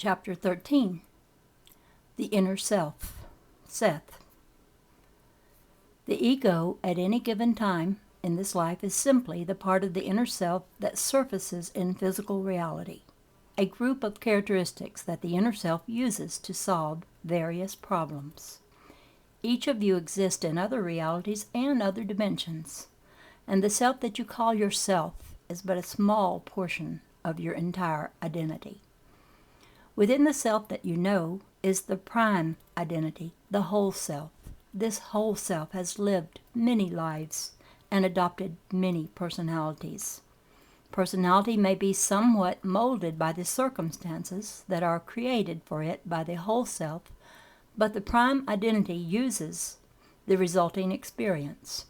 Chapter 13. The Inner Self. Seth. The ego at any given time in this life is simply the part of the inner self that surfaces in physical reality, a group of characteristics that the inner self uses to solve various problems. Each of you exists in other realities and other dimensions, and the self that you call yourself is but a small portion of your entire identity. Within the self that you know is the prime identity, the whole self. This whole self has lived many lives and adopted many personalities. Personality may be somewhat molded by the circumstances that are created for it by the whole self, but the prime identity uses the resulting experience.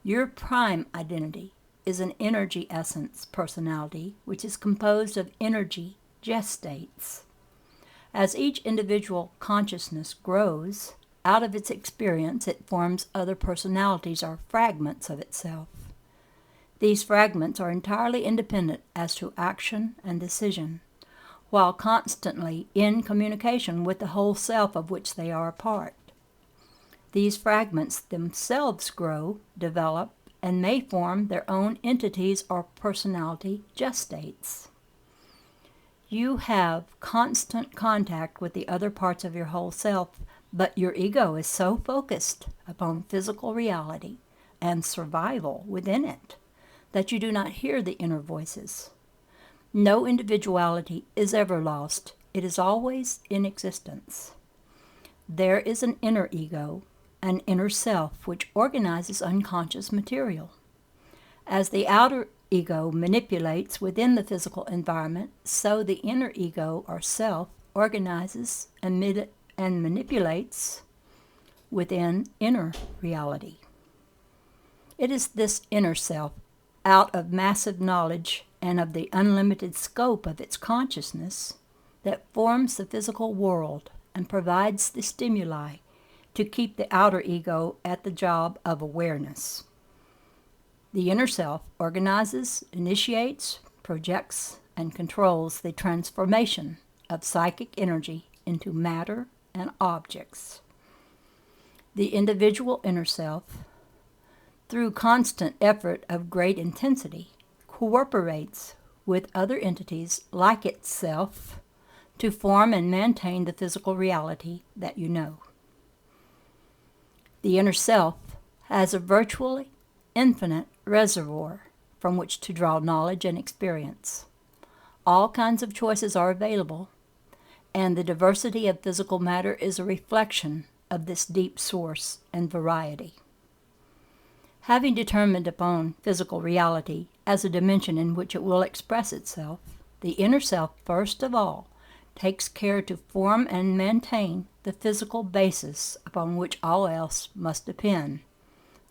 Your prime identity is an energy essence personality, which is composed of energy gestates. As each individual consciousness grows, out of its experience it forms other personalities or fragments of itself. These fragments are entirely independent as to action and decision, while constantly in communication with the whole self of which they are a part. These fragments themselves grow, develop, and may form their own entities or personality gestates. You have constant contact with the other parts of your whole self, but your ego is so focused upon physical reality and survival within it that you do not hear the inner voices. No individuality is ever lost. It is always in existence. There is an inner ego, an inner self, which organizes unconscious material. As the outer ego manipulates within the physical environment, so the inner ego or self organizes and manipulates within inner reality. It is this inner self, out of massive knowledge and of the unlimited scope of its consciousness, that forms the physical world and provides the stimuli to keep the outer ego at the job of awareness. The inner self organizes, initiates, projects, and controls the transformation of psychic energy into matter and objects. The individual inner self, through constant effort of great intensity, cooperates with other entities like itself to form and maintain the physical reality that you know. The inner self has a virtually infinite reservoir from which to draw knowledge and experience. All kinds of choices are available, and the diversity of physical matter is a reflection of this deep source and variety. Having determined upon physical reality as a dimension in which it will express itself, the inner self, first of all, takes care to form and maintain the physical basis upon which all else must depend,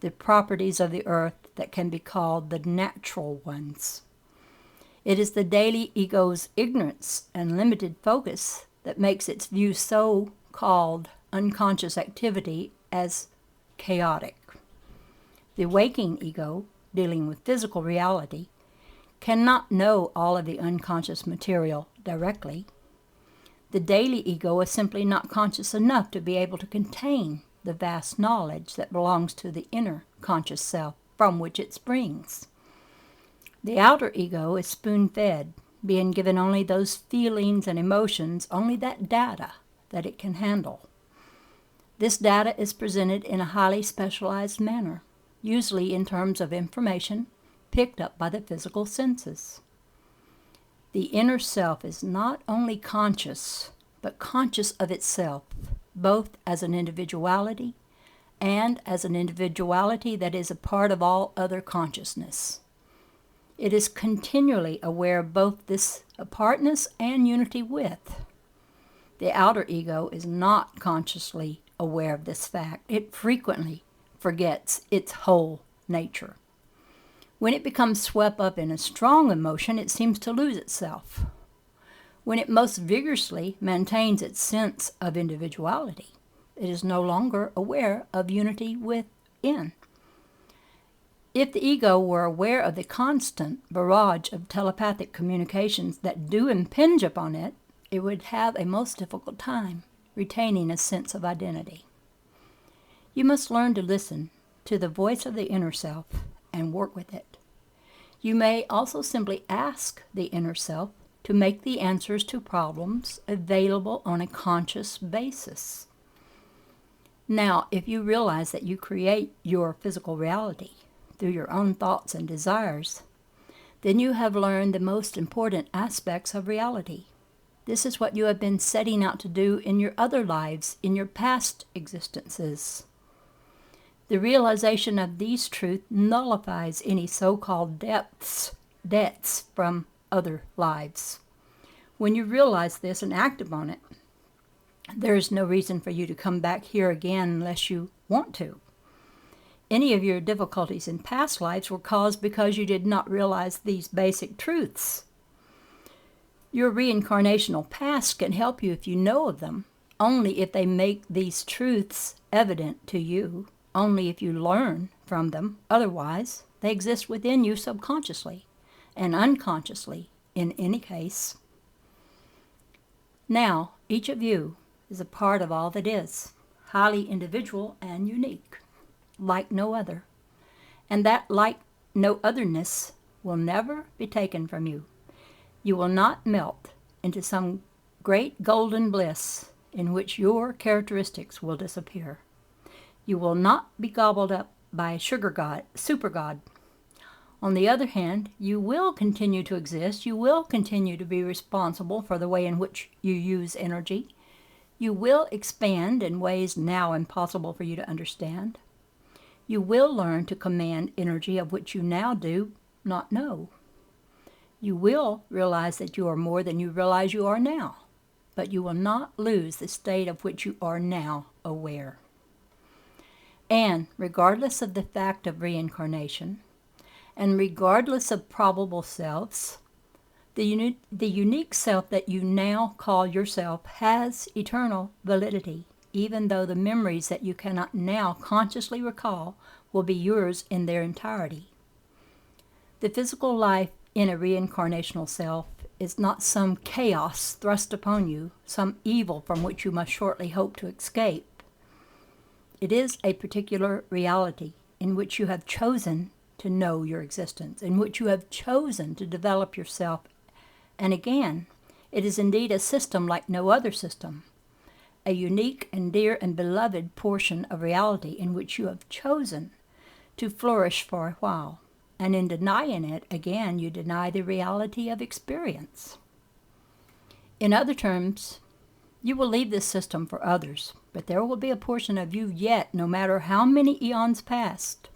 the properties of the earth that can be called the natural ones. It is the daily ego's ignorance and limited focus that makes its view so-called unconscious activity as chaotic. The waking ego, dealing with physical reality, cannot know all of the unconscious material directly. The daily ego is simply not conscious enough to be able to contain the vast knowledge that belongs to the inner conscious self from which it springs. The outer ego is spoon-fed, being given only those feelings and emotions, only that data that it can handle. This data is presented in a highly specialized manner, usually in terms of information picked up by the physical senses. The inner self is not only conscious, but conscious of itself, both as an individuality and as an individuality that is a part of all other consciousness. It is continually aware of both this apartness and unity with. The outer ego is not consciously aware of this fact. It frequently forgets its whole nature. When it becomes swept up in a strong emotion, it seems to lose itself. When it most vigorously maintains its sense of individuality, it is no longer aware of unity within. If the ego were aware of the constant barrage of telepathic communications that do impinge upon it, it would have a most difficult time retaining a sense of identity. You must learn to listen to the voice of the inner self and work with it. You may also simply ask the inner self to make the answers to problems available on a conscious basis. Now, if you realize that you create your physical reality through your own thoughts and desires, then you have learned the most important aspects of reality. This is what you have been setting out to do in your other lives, in your past existences. The realization of these truths nullifies any so-called debts from other lives. When you realize this and act upon it, there is no reason for you to come back here again unless you want to. Any of your difficulties in past lives were caused because you did not realize these basic truths. Your reincarnational past can help you if you know of them, only if they make these truths evident to you, only if you learn from them. Otherwise, they exist within you subconsciously and unconsciously in any case. Now, each of you is a part of all that is, highly individual and unique, like no other. And that like no otherness will never be taken from you. You will not melt into some great golden bliss in which your characteristics will disappear. You will not be gobbled up by a super god. On the other hand, you will continue to exist. You will continue to be responsible for the way in which you use energy. You will expand in ways now impossible for you to understand. You will learn to command energy of which you now do not know. You will realize that you are more than you realize you are now, but you will not lose the state of which you are now aware. And regardless of the fact of reincarnation, and regardless of probable selves, the unique self that you now call yourself has eternal validity, even though the memories that you cannot now consciously recall will be yours in their entirety. The physical life in a reincarnational self is not some chaos thrust upon you, some evil from which you must shortly hope to escape. It is a particular reality in which you have chosen to know your existence, in which you have chosen to develop yourself. And again, it is indeed a system like no other system, a unique and dear and beloved portion of reality in which you have chosen to flourish for a while. And in denying it, again, you deny the reality of experience. In other terms, you will leave this system for others, but there will be a portion of you yet, no matter how many eons past,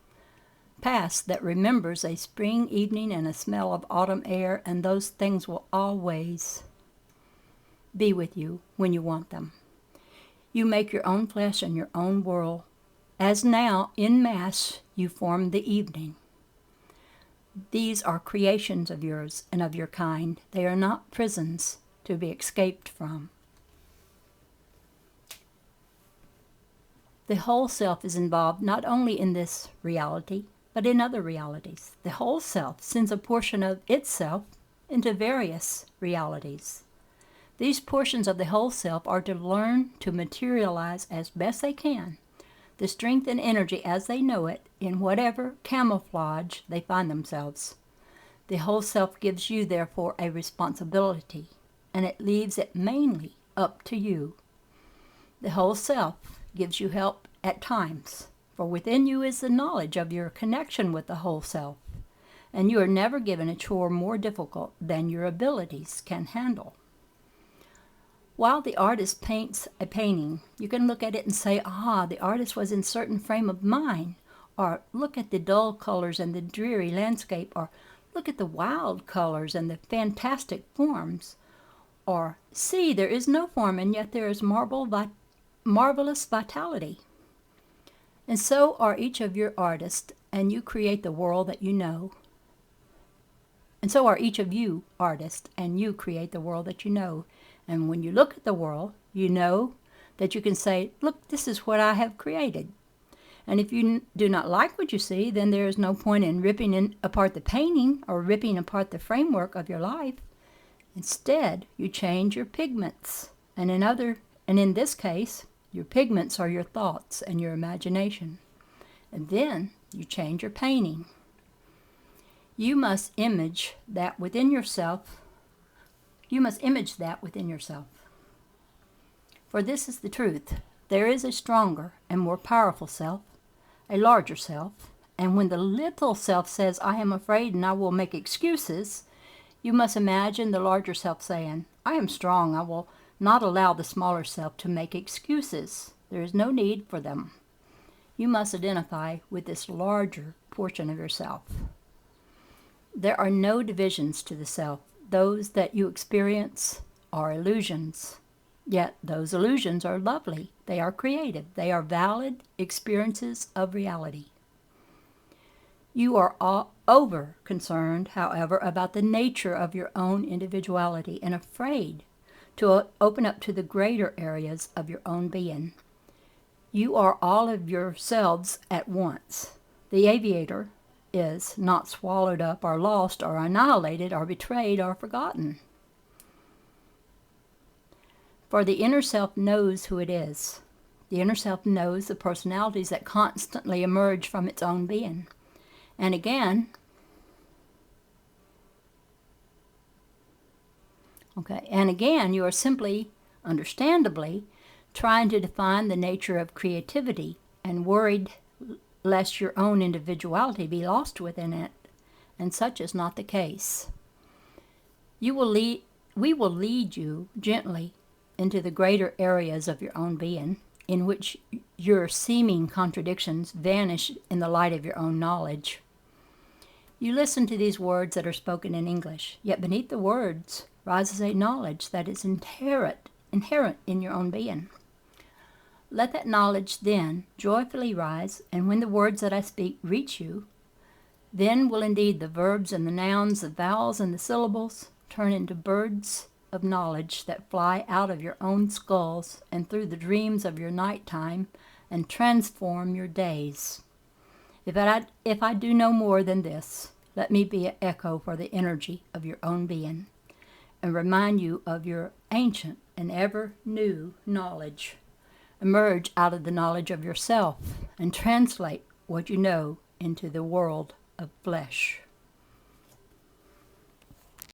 that remembers a spring evening and a smell of autumn air, and those things will always be with you when you want them. You make your own flesh and your own world, as now, en masse, you form the evening. These are creations of yours and of your kind. They are not prisons to be escaped from. The whole self is involved not only in this reality, but in other realities. The whole self sends a portion of itself into various realities. These portions of the whole self are to learn to materialize as best they can the strength and energy as they know it in whatever camouflage they find themselves. The whole self gives you, therefore, a responsibility, and it leaves it mainly up to you. The whole self gives you help at times, for within you is the knowledge of your connection with the whole self, and you are never given a chore more difficult than your abilities can handle. While the artist paints a painting, you can look at it and say, the artist was in a certain frame of mind, or look at the dull colors and the dreary landscape, or look at the wild colors and the fantastic forms, or see, there is no form, and yet there is marvelous vitality. And so are each of your artists, and you create the world that you know. And so are each of you artists, and you create the world that you know. And when you look at the world, you know that you can say, look, this is what I have created. And if you do not like what you see, then there is no point in ripping apart the painting or ripping apart the framework of your life. Instead, you change your pigments, and in this case, your pigments are your thoughts and your imagination. And then you change your painting. You must image that within yourself. You must image that within yourself. For this is the truth. There is a stronger and more powerful self, a larger self, and when the little self says, I am afraid and I will make excuses, you must imagine the larger self saying, I am strong, I will not allow the smaller self to make excuses. There is no need for them. You must identify with this larger portion of yourself. There are no divisions to the self. Those that you experience are illusions. Yet those illusions are lovely. They are creative. They are valid experiences of reality. You are over concerned, however, about the nature of your own individuality and afraid to open up to the greater areas of your own being. You are all of yourselves at once. The aviator is not swallowed up or lost or annihilated or betrayed or forgotten. For the inner self knows who it is. The inner self knows the personalities that constantly emerge from its own being. And again, you are simply, understandably, trying to define the nature of creativity and worried lest your own individuality be lost within it, and such is not the case. We will lead you gently into the greater areas of your own being, in which your seeming contradictions vanish in the light of your own knowledge. You listen to these words that are spoken in English, yet beneath the words rises a knowledge that is inherent in your own being. Let that knowledge then joyfully rise, and when the words that I speak reach you, then will indeed the verbs and the nouns, the vowels and the syllables turn into birds of knowledge that fly out of your own skulls and through the dreams of your nighttime and transform your days. If I do no more than this, let me be an echo for the energy of your own being and remind you of your ancient and ever new knowledge. Emerge out of the knowledge of yourself and translate what you know into the world of flesh.